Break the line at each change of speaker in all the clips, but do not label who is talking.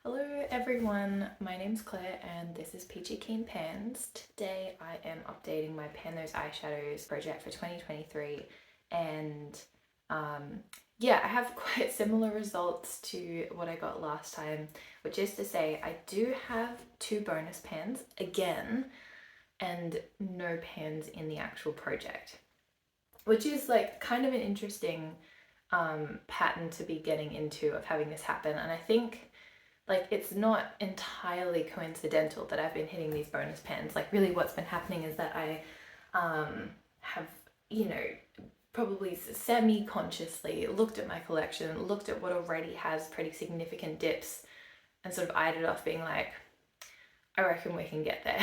Hello everyone, my name's Claire and this is Peachy Keen Pans. Today I am updating my Pan Those Eyeshadows project for 2023 and yeah, I have quite similar results to what I got last time, which is to say I do have 2 bonus pans again and no pans in the actual project, which is like kind of an interesting pattern to be getting into of having this happen. And I think like it's not entirely coincidental that I've been hitting these bonus pans. Like really what's been happening is that I have, probably semi-consciously looked at my collection, looked at what already has pretty significant dips and sort of eyed it off being like, I reckon we can get there.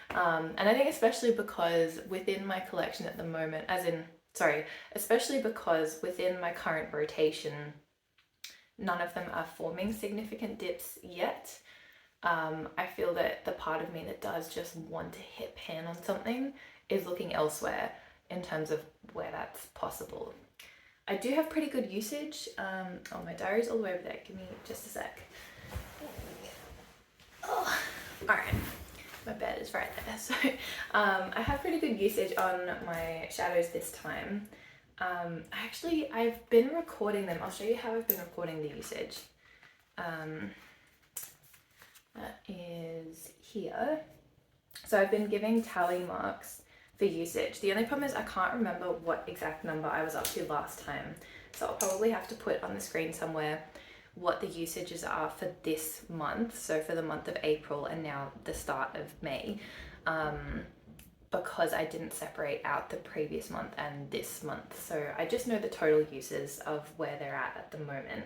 And I think especially because within my collection at the moment, especially because within my current rotation, none of them are forming significant dips yet. I feel that the part of me that does just want to hit pan on something is looking elsewhere in terms of where that's possible. I do have pretty good usage. Oh, my diary's all the way over there. Give me just a sec. Oh, all right. My bed is right there. So I have pretty good usage on my shadows this time. I've been recording them. I'll show you how I've been recording the usage. That is here. So I've been giving tally marks for usage. The only problem is I can't remember what exact number I was up to last time. So I'll probably have to put on the screen somewhere what the usages are for this month. So for the month of April and now the start of May. Because I didn't separate out the previous month and this month. So I just know the total uses of where they're at the moment.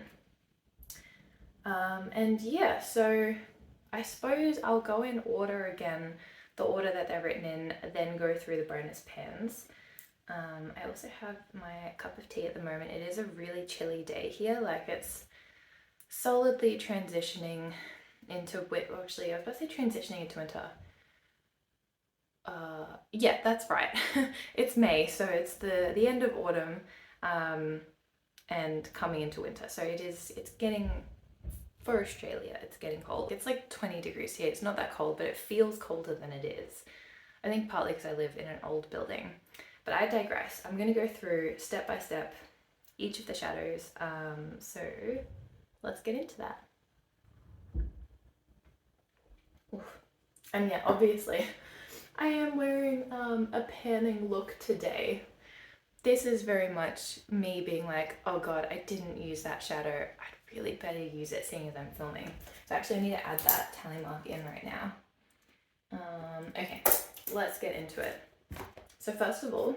And yeah, so I suppose I'll go in order again, the order that they're written in, then go through the bonus pans. I also have my cup of tea at the moment. It is a really chilly day here, like it's solidly transitioning into winter. Actually, I was about to say transitioning into winter. Yeah, that's right. It's May, so it's the end of autumn and coming into winter. So it's getting, for Australia, it's getting cold. It's like 20 degrees here. It's not that cold, but it feels colder than it is. I think partly because I live in an old building. But I digress. I'm going to go through step by step each of the shadows. So let's get into that. Oof. And yeah, obviously, I am wearing a panning look today. This is very much me being like, oh god, I didn't use that shadow. I'd really better use it seeing as I'm filming. So actually I need to add that tally mark in right now. Okay, let's get into it. So first of all,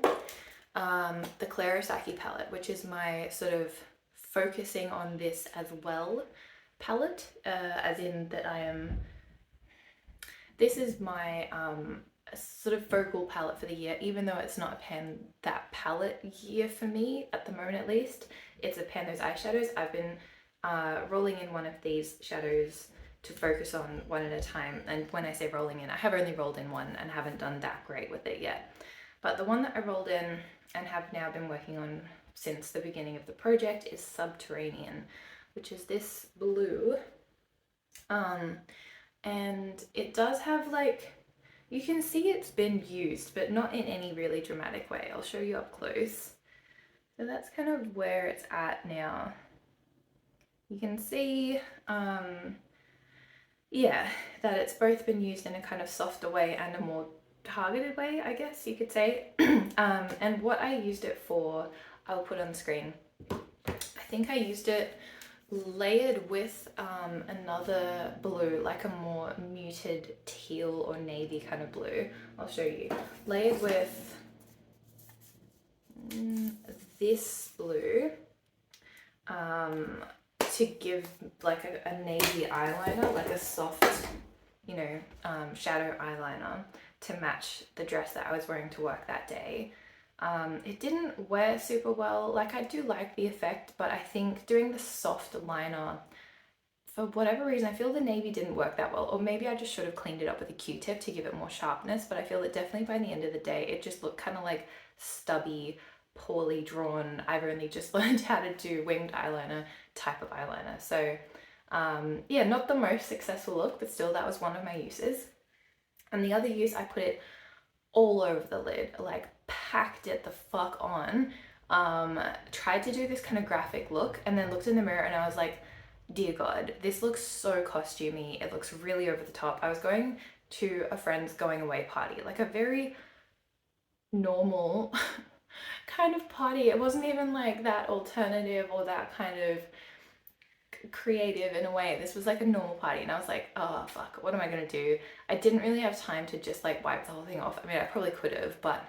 the Clarosaki palette, which is my sort of focusing on this as well palette, as in that this is my sort of focal palette for the year, even though it's not a pan that palette year for me at the moment, at least. It's a Pan Those Eyeshadows. I've been rolling in one of these shadows to focus on one at a time, and when I say rolling in, I have only rolled in one and haven't done that great with it yet. But the one that I rolled in and have now been working on since the beginning of the project is Subterranean, which is this blue. And it does have like, you can see it's been used, but not in any really dramatic way. I'll show you up close. So that's kind of where it's at now. You can see, yeah, that it's both been used in a kind of softer way and a more targeted way, I guess you could say. And what I used it for, I'll put on the screen. I think I used it layered with another blue, like a more muted teal or navy kind of blue. I'll show you. Layered with this blue to give like a navy eyeliner, like a soft, shadow eyeliner to match the dress that I was wearing to work that day. It didn't wear super well. Like, I do like the effect, but I think doing the soft liner, for whatever reason, I feel the navy didn't work that well. Or maybe I just should have cleaned it up with a Q-tip to give it more sharpness, but I feel that definitely by the end of the day, it just looked kind of like stubby, poorly drawn. I've only just learned how to do winged eyeliner type of eyeliner. So Yeah, not the most successful look, but still that was one of my uses. And the other use, I put it all over the lid, like packed it the fuck on. Tried to do this kind of graphic look and then looked in the mirror and I was like, dear God, this looks so costumey. It looks really over the top. I was going to a friend's going away party, like a very normal kind of party. It wasn't even like that alternative or that kind of creative in a way. This was like a normal party and I was like, oh fuck, what am I gonna do? I didn't really have time to just like wipe the whole thing off. I mean, I probably could have, but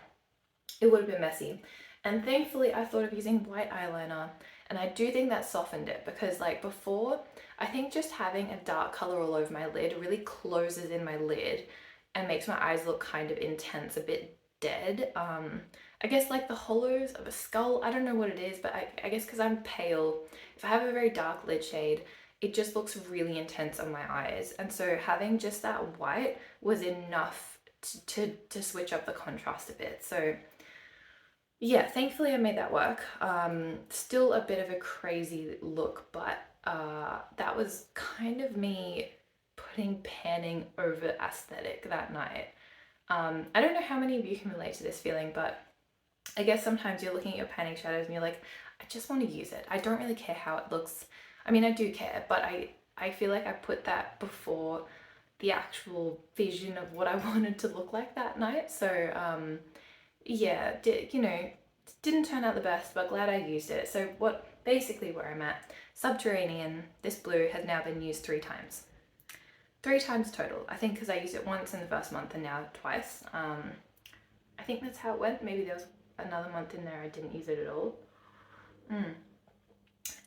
it would have been messy. And thankfully I thought of using white eyeliner, and I do think that softened it, because like before, I think just having a dark color all over my lid really closes in my lid and makes my eyes look kind of intense, a bit dead. I guess like the hollows of a skull, I don't know what it is, but I guess because I'm pale, if I have a very dark lid shade, it just looks really intense on my eyes. And so having just that white was enough to switch up the contrast a bit. So yeah, thankfully I made that work. Still a bit of a crazy look, but that was kind of me putting panning over aesthetic that night. I don't know how many of you can relate to this feeling, but I guess sometimes you're looking at your panning shadows and you're like, I just want to use it. I don't really care how it looks. I mean, I do care, but I feel like I put that before the actual vision of what I wanted to look like that night. So yeah, didn't turn out the best, but glad I used it. So basically where I'm at, Subterranean, this blue has now been used 3 times. 3 times total, I think, because I used it once in the first month and now twice. I think that's how it went. Maybe there was another month in there I didn't use it at all.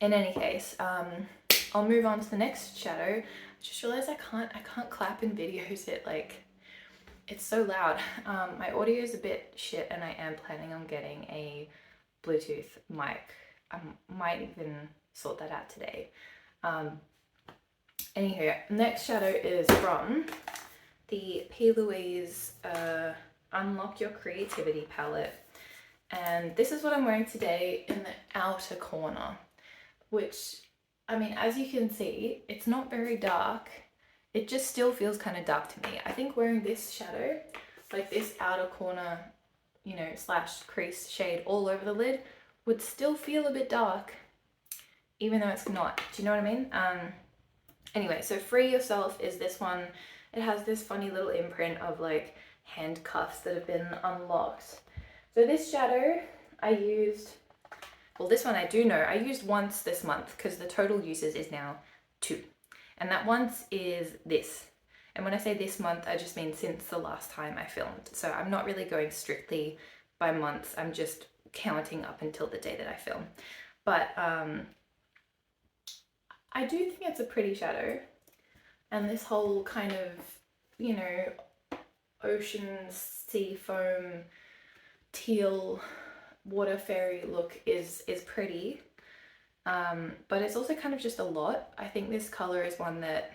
In any case, I'll move on to the next shadow. I just realized I can't clap in videos. It's so loud. My audio is a bit shit and I am planning on getting a Bluetooth mic. I might even sort that out today. Anywho, next shadow is from the P. Louise Unlock Your Creativity palette. And this is what I'm wearing today in the outer corner, which, I mean, as you can see, it's not very dark. It just still feels kind of dark to me. I think wearing this shadow, like this outer corner, slash crease shade all over the lid, would still feel a bit dark, even though it's not. Do you know what I mean? Anyway, so Free Yourself is this one. It has this funny little imprint of like handcuffs that have been unlocked. So this shadow I used, well, this one I do know, I used once this month because the total uses is now 2. And that once is this. And when I say this month, I just mean since the last time I filmed. So I'm not really going strictly by months. I'm just counting up until the day that I film. But I do think it's a pretty shadow. And this whole kind of, ocean, sea foam, teal, water fairy look is pretty. But it's also kind of just a lot. I think this color is one that,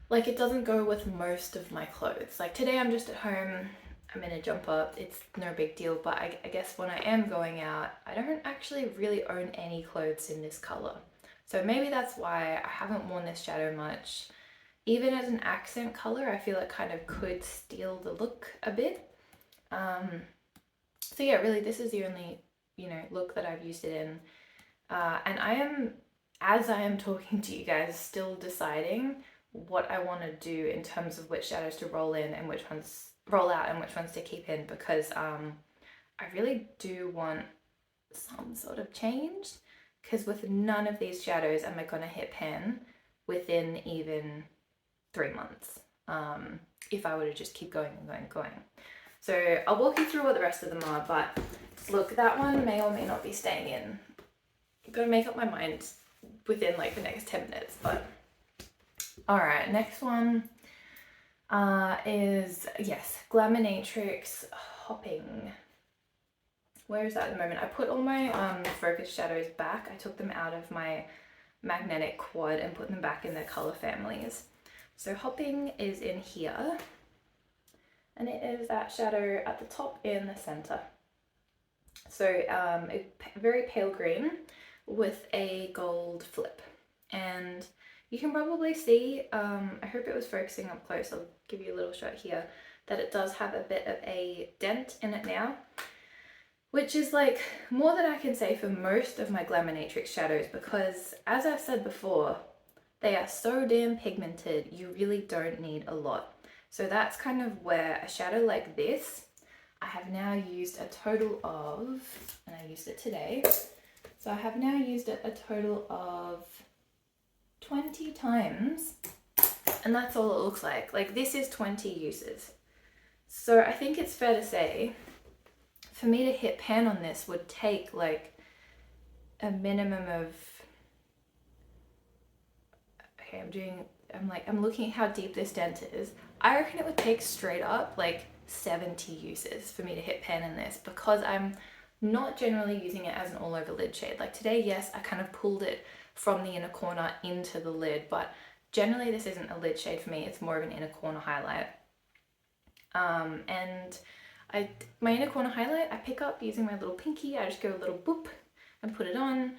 like, it doesn't go with most of my clothes. Like today I'm just at home, I'm in a jumper, it's no big deal, but I guess when I am going out, I don't actually really own any clothes in this color. So maybe that's why I haven't worn this shadow much. Even as an accent color, I feel it kind of could steal the look a bit. So yeah, really this is the only, look that I've used it in. And as I am talking to you guys, still deciding what I want to do in terms of which shadows to roll in and which ones roll out and which ones to keep in, because I really do want some sort of change, because with none of these shadows am I going to hit pan within even 3 months, if I were to just keep going and going and going. So I'll walk you through what the rest of them are, but look, that one may or may not be staying in. I've got to make up my mind within like the next 10 minutes, but alright, next one is, yes, Glaminatrix Hopping. Where is that at the moment? I put all my focus shadows back. I took them out of my magnetic quad and put them back in their color families. So Hopping is in here, and it is that shadow at the top in the center. So a very pale green with a gold flip. And you can probably see, I hope it was focusing up close, I'll give you a little shot here, that it does have a bit of a dent in it now, which is like more than I can say for most of my Glamonatrix shadows, because as I've said before, they are so damn pigmented, you really don't need a lot. So that's kind of where a shadow like this, I have now used a total of, and I used it today, so I have now used it a total of 20 times, and that's all it looks like. Like, this is 20 uses. So I think it's fair to say, for me to hit pan on this would take like a minimum of, okay, I'm looking at how deep this dent is. I reckon it would take straight up like 70 uses for me to hit pan in this, because I'm not generally using it as an all over lid shade. Like today, yes, I kind of pulled it from the inner corner into the lid, but generally this isn't a lid shade for me, it's more of an inner corner highlight. And my inner corner highlight, I pick up using my little pinky, I just go a little boop and put it on.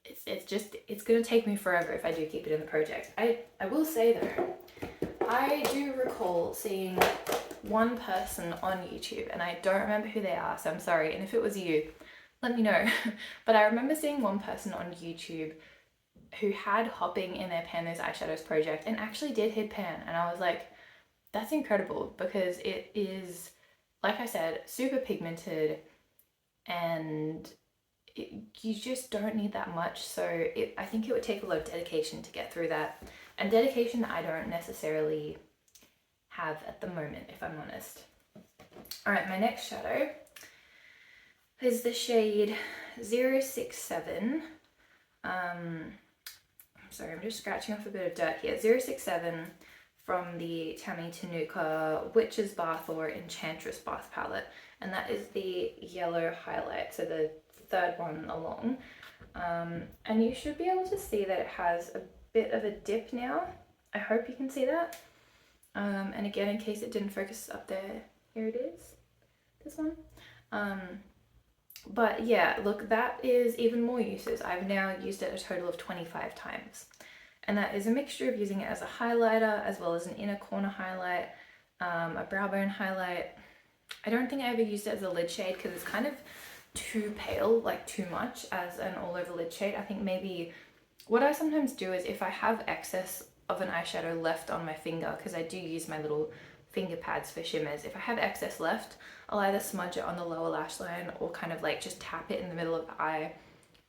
It's gonna take me forever if I do keep it in the project. I will say though, I do recall seeing one person on YouTube, and I don't remember who they are, so I'm sorry, and if it was you, let me know. But I remember seeing one person on YouTube who had hopping in their Pan Those Eyeshadows project and actually did hit pan, and I was like, that's incredible, because it is, like I said, super pigmented, and you just don't need that much. So I think it would take a lot of dedication to get through that, and dedication that I don't necessarily have at the moment, if I'm honest. All right, my next shadow is the shade 067. Sorry, I'm just scratching off a bit of dirt here. 067 from the Tammy Tenuka Witch's Bath or Enchantress Bath palette, and that is the yellow highlight, so the third one along. And you should be able to see that it has a bit of a dip now. I hope you can see that. And again, in case it didn't focus up there, here it is, this one. But yeah, look, that is even more uses. I've now used it a total of 25 times. And that is a mixture of using it as a highlighter, as well as an inner corner highlight, a brow bone highlight. I don't think I ever used it as a lid shade because it's kind of too pale, like too much as an all over lid shade. I think maybe what I sometimes do is if I have excess of an eyeshadow left on my finger, because I do use my little finger pads for shimmers, if I have excess left, I'll either smudge it on the lower lash line or kind of like just tap it in the middle of the eye,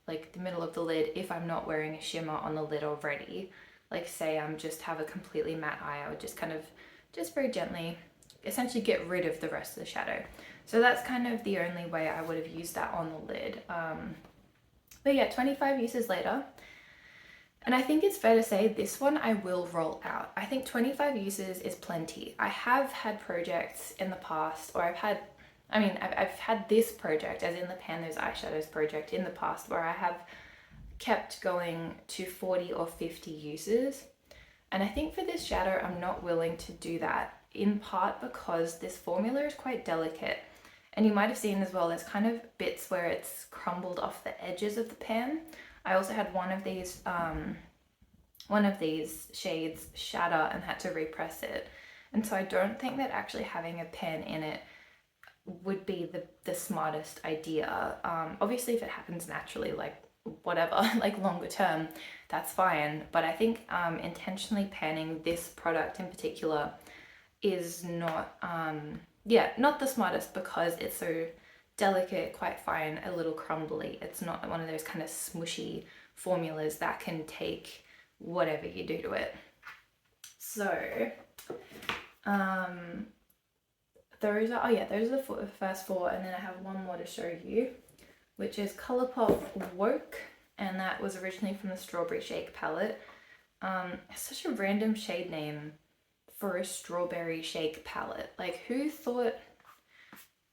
like the middle of the lid, if I'm not wearing a shimmer on the lid already. Like say I'm just have a completely matte eye, I would just kind of just very gently essentially get rid of the rest of the shadow. So that's kind of the only way I would have used that on the lid. But yeah, 25 uses later, and I think it's fair to say this one I will roll out. I think 25 uses is plenty. I have had projects in the past, or I've had this project, as in the Pan Those Eyeshadows project in the past, where I have kept going to 40 or 50 uses. And I think for this shadow, I'm not willing to do that, in part because this formula is quite delicate. And you might have seen as well, there's kind of bits where it's crumbled off the edges of the pan. I also had one of these shades shatter and had to repress it. And so I don't think that actually having a pen in it would be the smartest idea. Obviously if it happens naturally, like whatever, like longer term, that's fine. But I think intentionally panning this product in particular is not, not the smartest, because it's so delicate, quite fine, a little crumbly. It's not one of those kind of smushy formulas that can take whatever you do to it. So those are the first four, and then I have one more to show you, which is Colourpop Woke, and that was originally from the Strawberry Shake palette. It's such a random shade name for a Strawberry Shake palette. Like, who thought,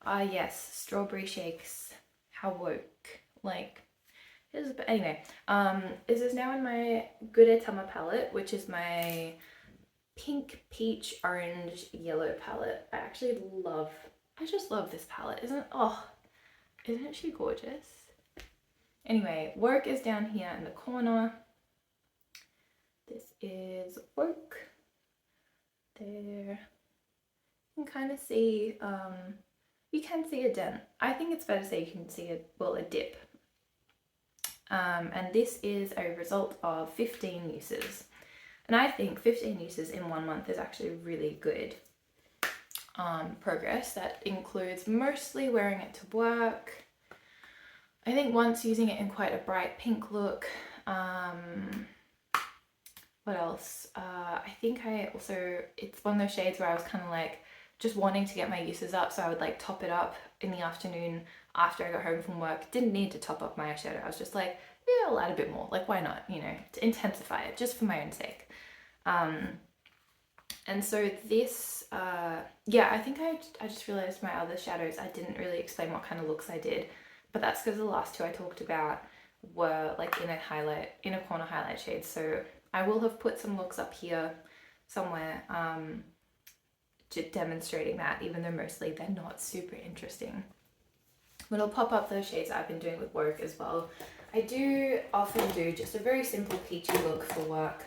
yes, Strawberry Shakes, how woke. Like, anyway, this is now in my Good Etama palette, which is my pink, peach, orange, yellow palette. I just love this palette. Isn't she gorgeous? Anyway, Work is down here in the corner. is Woke. There. You can kind of see, you can see a dent. I think it's better to say you can see a dip. And this is a result of 15 uses. And I think 15 uses in 1 month is actually really good progress. That includes mostly wearing it to work. I think once using it in quite a bright pink look. What else? I think it's one of those shades where I was kind of like just wanting to get my uses up, so I would like top it up in the afternoon after I got home from work. Didn't need to top up my eyeshadow. I was just like, yeah, I'll add a bit more. Like, why not? You know, to intensify it, just for my own sake. And so this, yeah, I think I just realized my other shadows, I didn't really explain what kind of looks I did, but that's because the last two I talked about were like inner corner highlight shades. So I will have put some looks up here somewhere, demonstrating that, even though mostly they're not super interesting. But I'll pop up those shades I've been doing with work as well. I do often do just a very simple peachy look for work.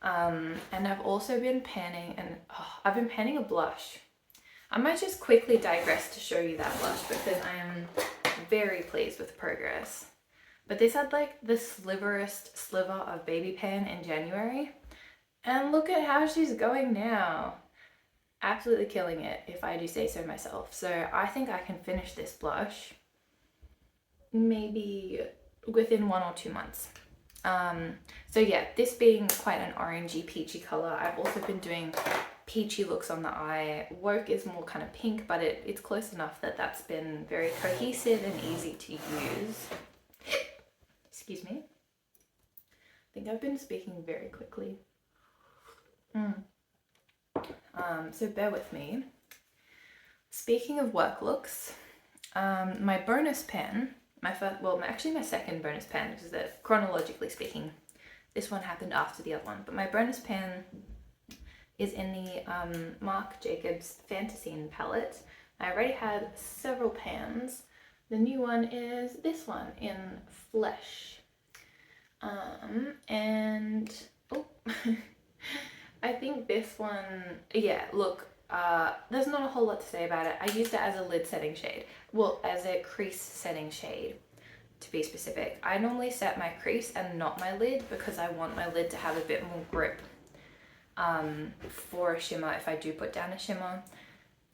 And I've also been panning, and I've been panning a blush. I might just quickly digress to show you that blush because I am very pleased with the progress. But this had like the sliverest sliver of baby pan in January. And look at how she's going now. Absolutely killing it, if I do say so myself. So I think I can finish this blush maybe within 1 or 2 months. So yeah, this being quite an orangey peachy color, I've also been doing peachy looks on the eye. Woke is more kind of pink, but it's close enough that that's been very cohesive and easy to use. Excuse me. I think I've been speaking very quickly. So bear with me. Speaking of work looks, my bonus pan, my second bonus pan, because chronologically speaking, this one happened after the other one, but my bonus pan is in the Marc Jacobs Fantasine palette. I already had several pans. The new one is this one in Flesh. And I think this one, yeah, look, there's not a whole lot to say about it. I used it as a lid setting shade. Well, as a crease setting shade, to be specific. I normally set my crease and not my lid because I want my lid to have a bit more grip for a shimmer if I do put down a shimmer.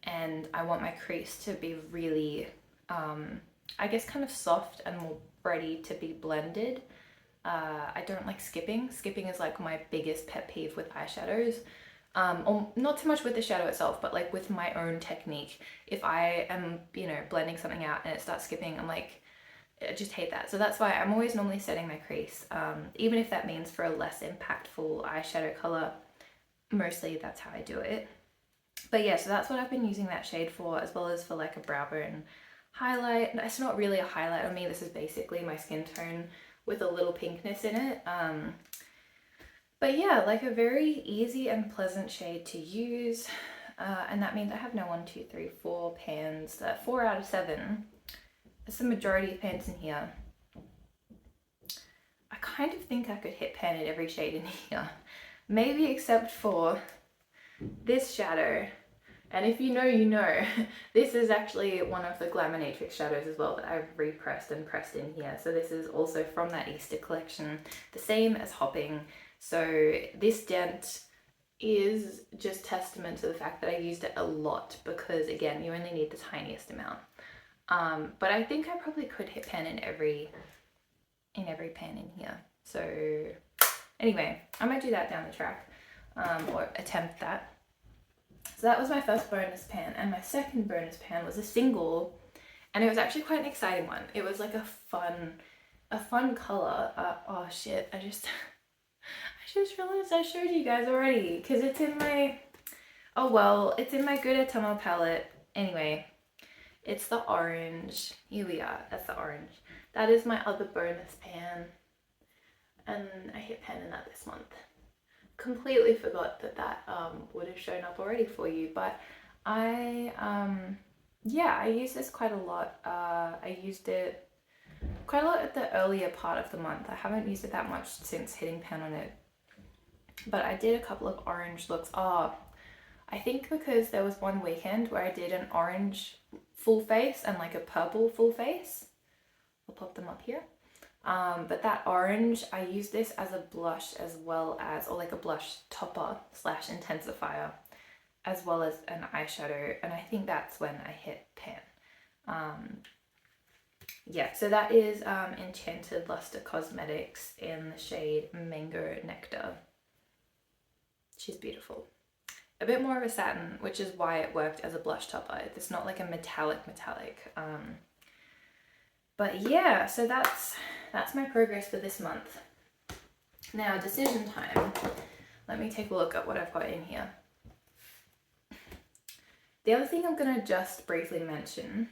And I want my crease to be really, I guess, kind of soft and more ready to be blended. I don't like skipping. Skipping is like my biggest pet peeve with eyeshadows. Or not so much with the shadow itself, but like with my own technique. If I am, blending something out and it starts skipping, I'm like, I just hate that. So that's why I'm always normally setting my crease, even if that means for a less impactful eyeshadow color. Mostly that's how I do it. But yeah, so that's what I've been using that shade for, as well as for like a brow bone highlight. It's not really a highlight on me. This is basically my skin tone with a little pinkness in it. But yeah, like a very easy and pleasant shade to use. And that means I have no 1, 2, 3, 4 pans. 4 out of 7. That's the majority of pans in here. I kind of think I could hit pan at every shade in here. Maybe except for this shadow. And if you know, you know. This is actually one of the Glaminatrix shadows as well that I've repressed and pressed in here. So this is also from that Easter collection, the same as Hopping. So this dent is just testament to the fact that I used it a lot because, again, you only need the tiniest amount. But I think I probably could hit pan in every pan in here. So anyway, I might do that down the track, or attempt that. So that was my first bonus pan, and my second bonus pan was a single, and it was actually quite an exciting one. It was like a fun color. Oh shit, I just realized I showed you guys already, because it's in my, it's in my Good Atomo palette. Anyway, it's the orange. Here we are, that's the orange. That is my other bonus pan, and I hit pan in that this month. Completely forgot that would have shown up already for you, but I use this quite a lot. I used it quite a lot at the earlier part of the month. I haven't used it that much since hitting pan on it but I did a couple of orange looks. Oh, I think because there was one weekend where I did an orange full face and like a purple full face. I'll pop them up here. But that orange, I used this as a blush as well as, or like a blush topper slash intensifier, as well as an eyeshadow. And I think that's when I hit pan. Yeah, so that is Enchanted Luster Cosmetics in the shade Mango Nectar. She's beautiful. A bit more of a satin, which is why it worked as a blush topper. It's not like a metallic. But yeah, so that's my progress for this month. Now, decision time. Let me take a look at what I've got in here. The other thing I'm going to just briefly mention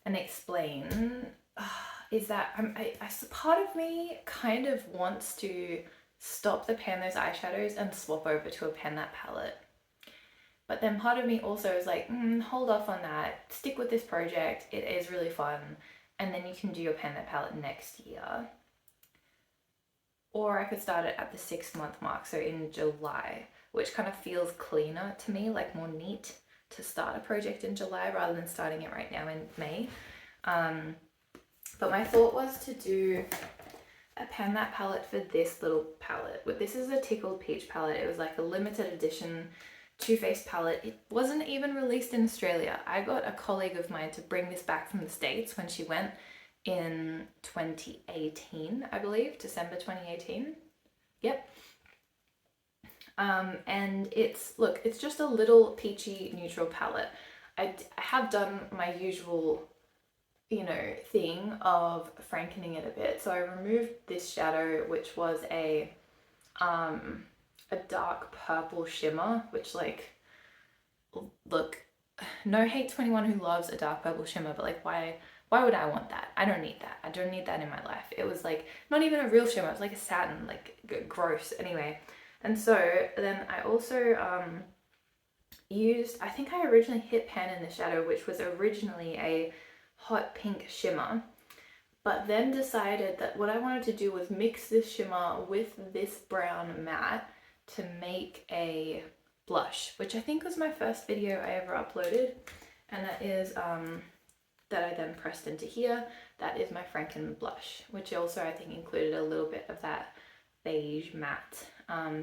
and explain is that part of me kind of wants to stop the Pan Those eyeshadows and swap over to a Pan That palette. But then part of me also is like, hold off on that, stick with this project, it is really fun, and then you can do your Pan That palette next year. Or I could start it at the 6-month mark, so in July, which kind of feels cleaner to me, like more neat to start a project in July rather than starting it right now in May. But my thought was to do a Pan That palette for this little palette. This is a Tickled Peach palette. It was like a limited edition Too Faced palette. It wasn't even released in Australia. I got a colleague of mine to bring this back from the States when she went in 2018, I believe, December 2018. Yep. And it's just a little peachy neutral palette. I have done my usual, thing of frankening it a bit. So I removed this shadow, which was a dark purple shimmer, which look, no hate to anyone who loves a dark purple shimmer, but like, why would I want that? I don't need that. I don't need that in my life. It was like, not even a real shimmer. It was like a satin, like gross anyway. And so then I also used, I think I originally hit pan in the shadow, which was originally a hot pink shimmer, but then decided that what I wanted to do was mix this shimmer with this brown matte to make a blush, which I think was my first video I ever uploaded, and that is that I then pressed into here. That is my Franken blush, which also I think included a little bit of that beige matte,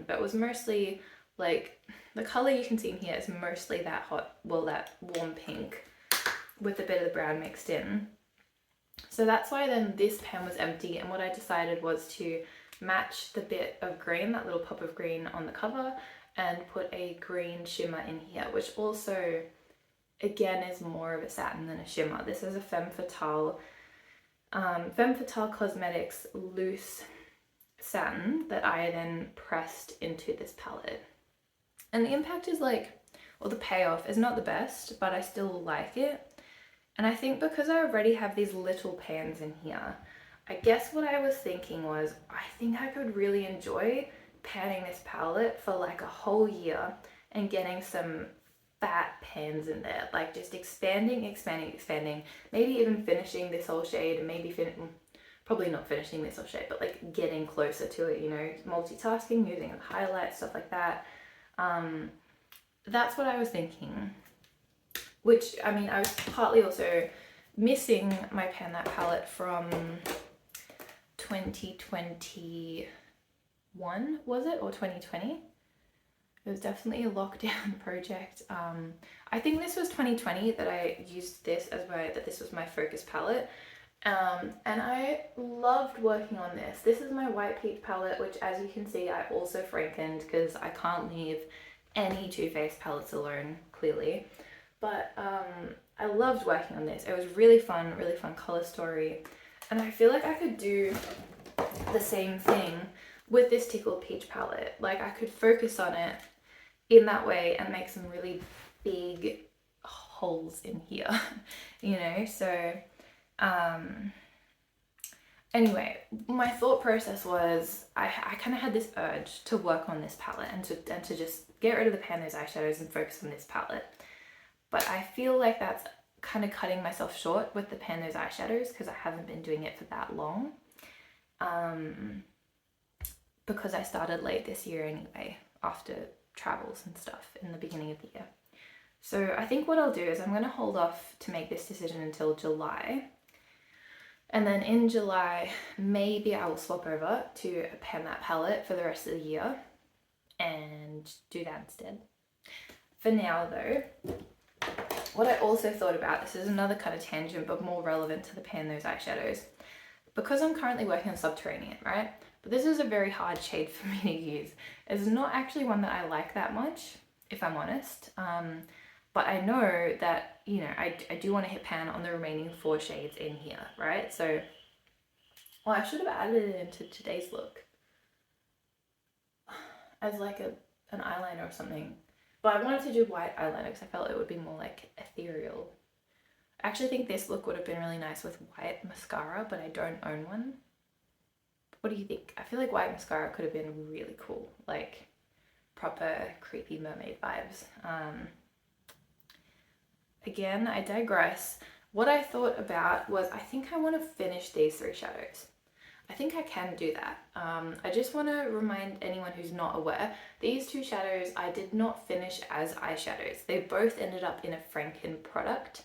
but was mostly like, the color you can see in here is mostly that that warm pink with a bit of the brown mixed in. So that's why then this pan was empty, and what I decided was to match the bit of green, that little pop of green on the cover, and put a green shimmer in here, which also again is more of a satin than a shimmer. This is a Femme Fatale Cosmetics loose satin that I then pressed into this palette. And the impact is the payoff is not the best, but I still like it. And I think because I already have these little pans in here, I guess what I was thinking was, I think I could really enjoy panning this palette for like a whole year and getting some fat pans in there, like just expanding, maybe even finishing this whole shade, probably not finishing this whole shade, but like getting closer to it, multitasking, using the highlights, stuff like that. That's what I was thinking, which, I mean, I was partly also missing my Pan That palette from 2021, was it, or 2020? It was definitely a lockdown project. I think this was 2020 that I used this that this was my focus palette. And I loved working on this. This is my White Peach palette, which, as you can see, I also frankened because I can't leave any Too Faced palettes alone, clearly. But I loved working on this. It was really fun color story. And I feel like I could do the same thing with this Tickled Peach palette. Like, I could focus on it in that way and make some really big holes in here, so anyway, my thought process was I kind of had this urge to work on this palette and to just get rid of the Pan Those eyeshadows and focus on this palette, but I feel like that's kind of cutting myself short with the Pan Those eyeshadows because I haven't been doing it for that long. because I started late this year anyway, after travels and stuff in the beginning of the year. So I think what I'll do is I'm going to hold off to make this decision until July. And then in July, maybe I will swap over to a pen that palette for the rest of the year and do that instead. For now though, what I also thought about, this is another kind of tangent but more relevant to the Pan Those Eyeshadows, because I'm currently working on Subterranean, right? But this is a very hard shade for me to use. It's not actually one that I like that much, if I'm honest. But I know that, you know, I do want to hit pan on the remaining 4 shades in here, right? So, well, I should have added it into today's look as like an eyeliner or something. But I wanted to do white eyeliner because I felt it would be more like ethereal. I actually think this look would have been really nice with white mascara, but I don't own one. What do you think? I feel like white mascara could have been really cool, like proper creepy mermaid vibes. Again, I digress. What I thought about was I think I want to finish these 3 shadows. I think I can do that. I just want to remind anyone who's not aware, these 2 shadows I did not finish as eyeshadows. They both ended up in a Franken product,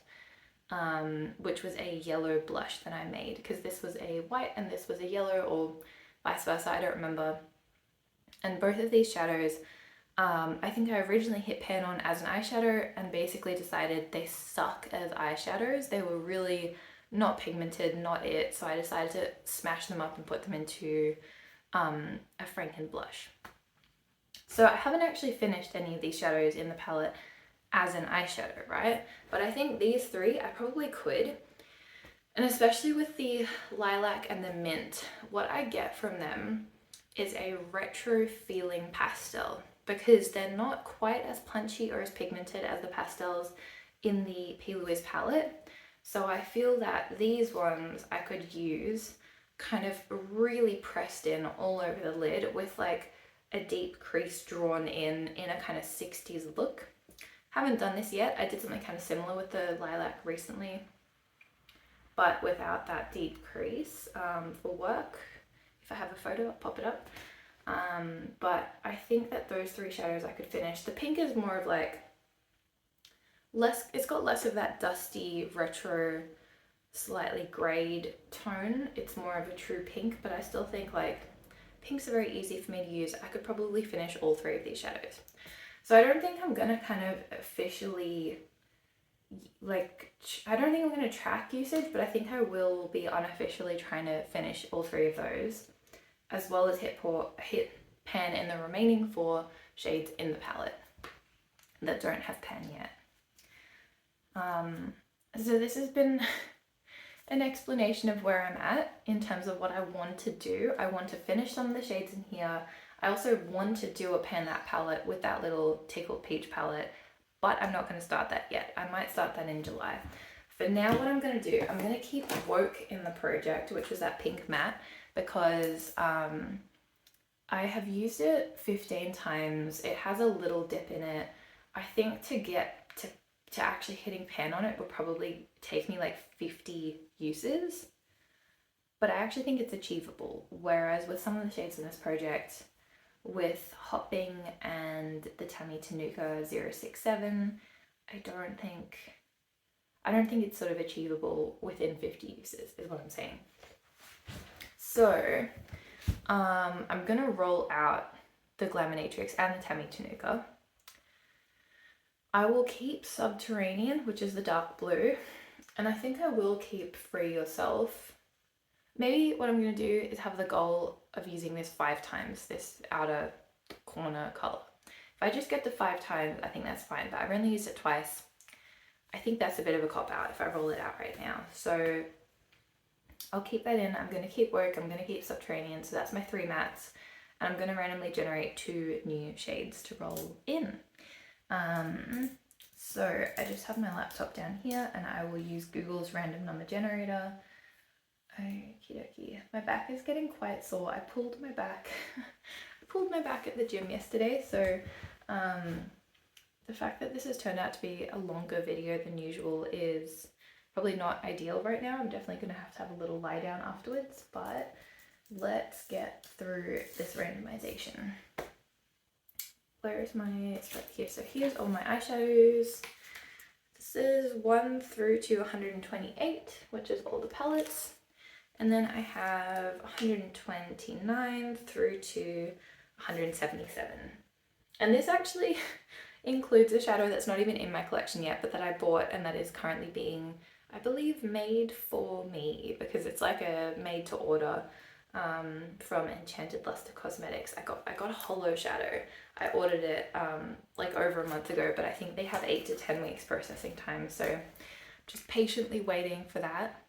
which was a yellow blush that I made, because this was a white and this was a yellow, or vice versa, I don't remember. And both of these shadows, I think I originally hit pan on as an eyeshadow and basically decided they suck as eyeshadows. They were really not pigmented, not it. So I decided to smash them up and put them into a Franken blush. So I haven't actually finished any of these shadows in the palette as an eyeshadow, right? But I think these 3 I probably could. And especially with the lilac and the mint, what I get from them is a retro feeling pastel, because they're not quite as punchy or as pigmented as the pastels in the P. Louise palette. So I feel that these ones I could use kind of really pressed in all over the lid with like a deep crease drawn in a kind of 60s look. Haven't done this yet. I did something kind of similar with the lilac recently, but without that deep crease for work. If I have a photo, I'll pop it up. But I think that those 3 shadows I could finish. The pink is more of like it's got less of that dusty retro slightly grayed tone. It's more of a true pink, but I still think like pinks are very easy for me to use. I could probably finish all 3 of these shadows. So I don't think I'm gonna kind of officially, like, I don't think I'm gonna track usage, but I think I will be unofficially trying to finish all 3 of those, as well as hit pan in the remaining 4 shades in the palette that don't have pan yet. So this has been an explanation of where I'm at in terms of what I want to do. I want to finish some of the shades in here. I also want to do a pan that palette with that little Tickled Peach palette, but I'm not going to start that yet. I might start that in July. For now, what I'm going to do, I'm going to keep Woke in the project, which was that pink matte, because I have used it 15 times. It has a little dip in it. I think to get to actually hitting pan on it would probably take me like 50 uses, but I actually think it's achievable. Whereas with some of the shades in this project, with Hopping and the Tammy Tanuka 067, I don't think it's sort of achievable within 50 uses, is what I'm saying. So I'm gonna roll out the Glaminatrix and the Tammy Tanuka. I will keep Subterranean, which is the dark blue, and I think I will keep Free Yourself. Maybe what I'm going to do is have the goal of using this 5 times, this outer corner colour. If I just get to 5 times, I think that's fine, but I've only used it twice. I think that's a bit of a cop-out if I roll it out right now. So I'll keep that in. I'm going to keep Woke, I'm going to keep Subterranean, so that's my 3 mattes, and I'm going to randomly generate 2 new shades to roll in. So I just have my laptop down here and I will use Google's random number generator. Okie dokie. My back is getting quite sore. I pulled my back. I pulled my back at the gym yesterday, so the fact that this has turned out to be a longer video than usual is probably not ideal right now. I'm definitely going to have a little lie down afterwards, but let's get through this randomization. Where is my spread here? So here's all my eyeshadows. This is 1 through to 128, which is all the palettes. And then I have 129 through to 177. And this actually includes a shadow that's not even in my collection yet, but that I bought and that is currently being, I believe, made for me, because it's like a made to order from Enchanted Luster Cosmetics. I got a hollow shadow. I ordered it like over a month ago, but I think they have 8 to 10 weeks processing time, so just patiently waiting for that.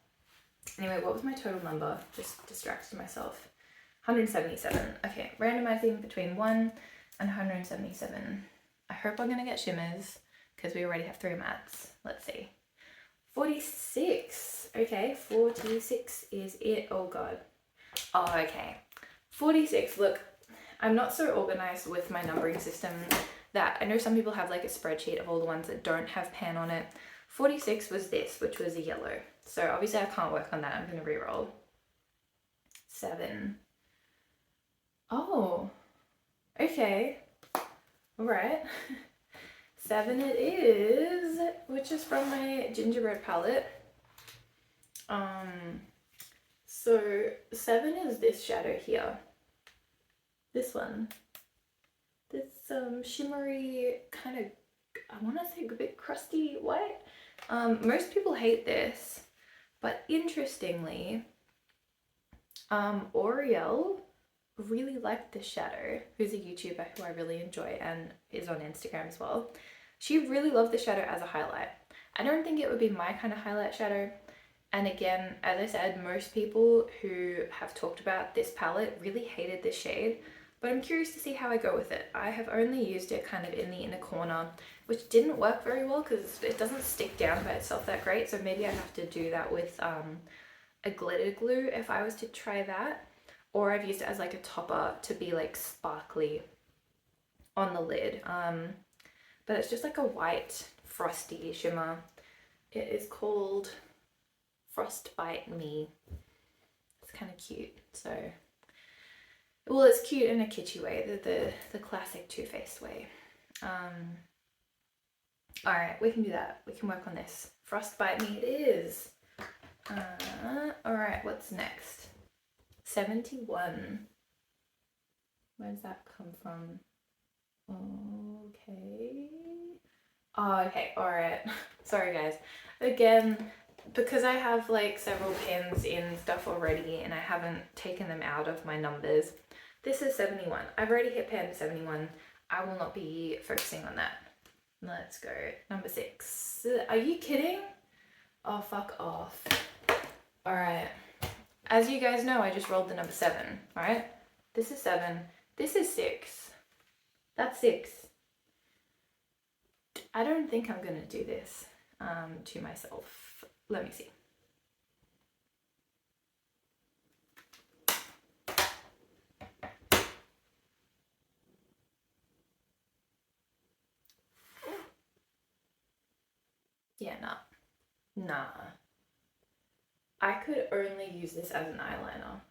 Anyway, what was my total number? Just distracted myself. 177. Okay, randomizing between 1 and 177. I hope I'm gonna get shimmers because we already have 3 mattes. Let's see. 46. Okay, 46 is it. Oh god. Oh, okay. 46. Look, I'm not so organized with my numbering system that I know some people have like a spreadsheet of all the ones that don't have pan on it. 46 was this, which was a yellow. So obviously I can't work on that. I'm gonna re-roll. 7. Oh, okay. All right. 7 it is, which is from my gingerbread palette. So 7 is this shadow here. This one. This shimmery kind of, I want to say a bit crusty white. Most people hate this, but interestingly, Oriel really liked this shadow, who's a YouTuber who I really enjoy and is on Instagram as well. She really loved the shadow as a highlight. I don't think it would be my kind of highlight shadow. And again, as I said, most people who have talked about this palette really hated this shade, but I'm curious to see how I go with it. I have only used it kind of in the inner corner, which didn't work very well because it doesn't stick down by itself that great. So maybe I have to do that with a glitter glue if I was to try that. Or I've used it as like a topper to be like sparkly on the lid. But it's just like a white frosty shimmer. It is called Frostbite Me. It's kind of cute. So, well, it's cute in a kitschy way, the classic Too Faced way. All right, we can do that. We can work on this. Frostbite Me it is. All right, what's next? 71. Where does that come from? Okay. Oh, okay. All right. Sorry, guys. Again, because I have like several pens in stuff already and I haven't taken them out of my numbers, this is 71. I've already hit pen 71. I will not be focusing on that. Let's go. Number 6. Are you kidding? Oh, fuck off. All right. As you guys know, I just rolled the number 7, right? This is 7. This is 6. That's 6. I don't think I'm gonna do this to myself. Let me see. Yeah, nah. I could only use this as an eyeliner.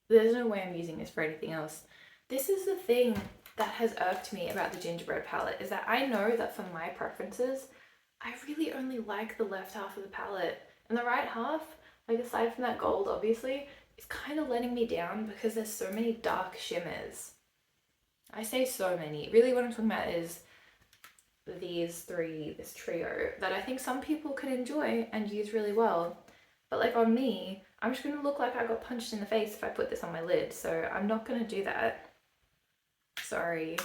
There's no way I'm using this for anything else. This is the thing that has irked me about the gingerbread palette, is that I know that for my preferences, I really only like the left half of the palette. And the right half, like aside from that gold obviously, is kind of letting me down because there's so many dark shimmers. I say so many. Really what I'm talking about is these 3, this trio, that I think some people could enjoy and use really well. But like on me, I'm just going to look like I got punched in the face if I put this on my lid. So I'm not going to do that. Sorry.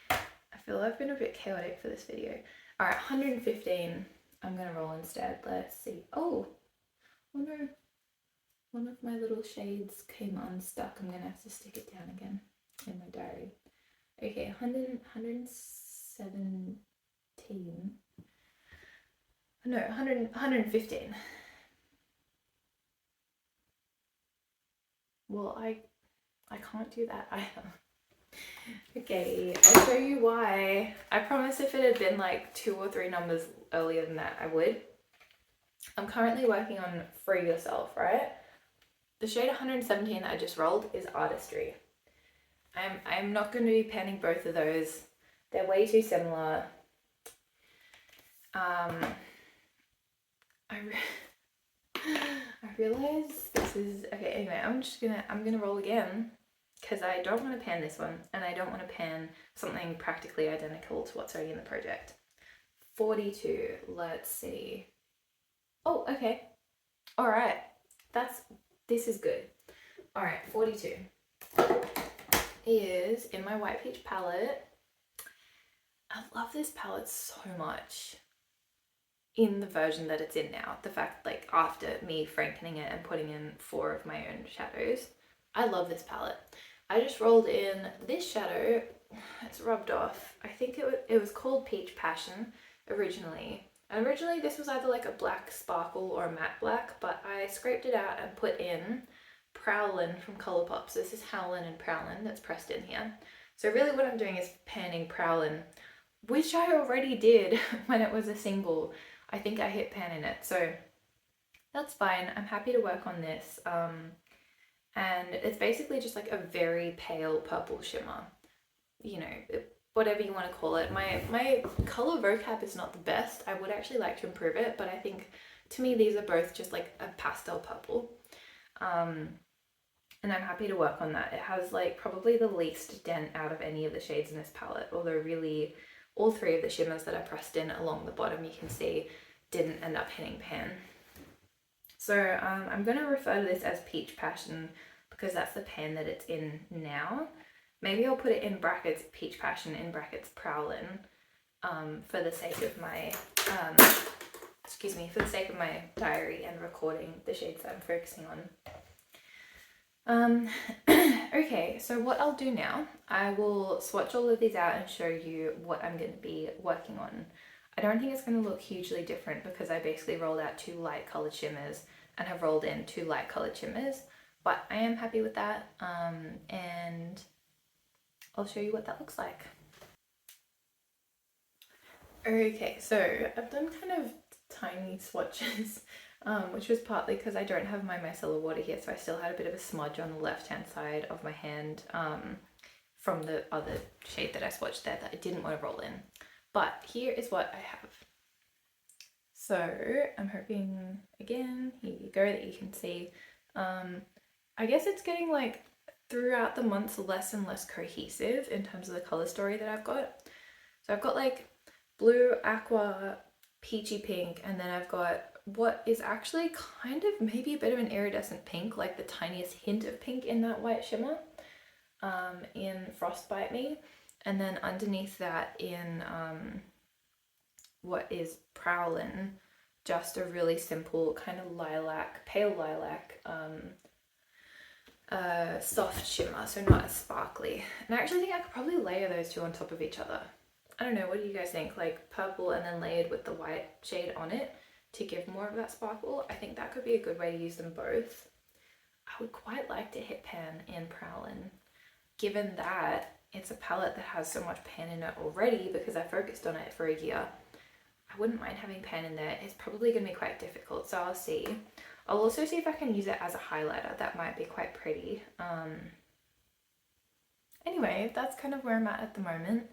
I feel I've been a bit chaotic for this video. All right, 115. I'm going to roll instead. Let's see. Oh no. One of my little shades came unstuck. I'm going to have to stick it down again in my diary. Okay, 117. No, 115. Well, I can't do that either. Okay, I'll show you why. I promise if it had been like 2 or 3 numbers earlier than that, I would. I'm currently working on Free Yourself, right? the shade 117 that I just rolled is Artistry. I'm not going to be panning both of those. They're way too similar. I realize this is okay. Anyway, I'm gonna roll again because I don't want to pan this one, and I don't want to pan something practically identical to what's already in the project. 42. Let's see. Oh, okay. All right. This is good. All right, 42 is in my White Peach palette. I love this palette so much in the version that it's in now. The fact, like, after me frankening it and putting in 4 of my own shadows, I love this palette. I just rolled in this shadow. It's rubbed off. I think it was called Peach Passion originally. And originally this was either like a black sparkle or a matte black, but I scraped it out and put in Prowlin from Colourpop. So this is Howlin and Prowlin that's pressed in here. So really what I'm doing is panning Prowlin, which I already did when it was a single. I think I hit pan in it, so that's fine. I'm happy to work on this. And it's basically just like a very pale purple shimmer. You know, whatever you want to call it. My color vocab is not the best. I would actually like to improve it, but I think to me these are both just like a pastel purple. And I'm happy to work on that. It has like probably the least dent out of any of the shades in this palette, although really all 3 of the shimmers that I pressed in along the bottom, you can see, didn't end up hitting pan. So I'm going to refer to this as Peach Passion because that's the pan that it's in now. Maybe I'll put it in brackets Peach Passion in brackets Prowlin for the sake of my for the sake of my diary and recording the shades that I'm focusing on. Okay, so what I'll do now, I will swatch all of these out and show you what I'm going to be working on. I don't think it's going to look hugely different because I basically rolled out 2 light coloured shimmers and have rolled in 2 light coloured shimmers, but I am happy with that, and I'll show you what that looks like. Okay, so I've done kind of tiny swatches, which was partly because I don't have my micellar water here, so I still had a bit of a smudge on the left hand side of my hand from the other shade that I swatched there that I didn't want to roll in. But here is what I have. So I'm hoping, again, here you go, that you can see. I guess it's getting like throughout the months less and less cohesive in terms of the color story that I've got. So I've got like blue, aqua, peachy pink, and then I've got what is actually kind of maybe a bit of an iridescent pink, like the tiniest hint of pink in that white shimmer in Frostbite Me, and then underneath that in what is Prowlin, just a really simple kind of lilac, pale lilac soft shimmer, so not as sparkly. And I actually think I could probably layer those 2 on top of each other. I don't know, what do you guys think? Like purple and then layered with the white shade on it to give more of that sparkle. I think that could be a good way to use them both. I would quite like to hit pan in Prowlin, given that it's a palette that has so much pan in it already because I focused on it for a year. I wouldn't mind having pan in there. It's probably going to be quite difficult, so I'll see. I'll also see if I can use it as a highlighter. That might be quite pretty. Anyway, that's kind of where I'm at the moment.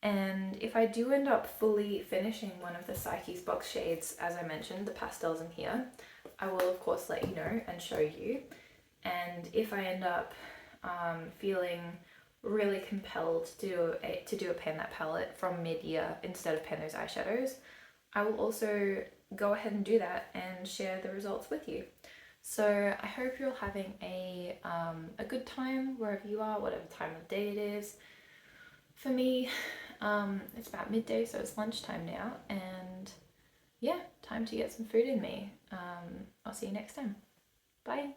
And if I do end up fully finishing one of the Psyche's box shades, as I mentioned, the pastels in here, I will of course let you know and show you. And if I end up feeling really compelled to do a pan that palette from mid-year instead of pan those eyeshadows, I will also go ahead and do that and share the results with you. So I hope you're having a good time wherever you are, whatever time of day it is. For me, it's about midday, so it's lunchtime now, and yeah, time to get some food in me. I'll see you next time. Bye.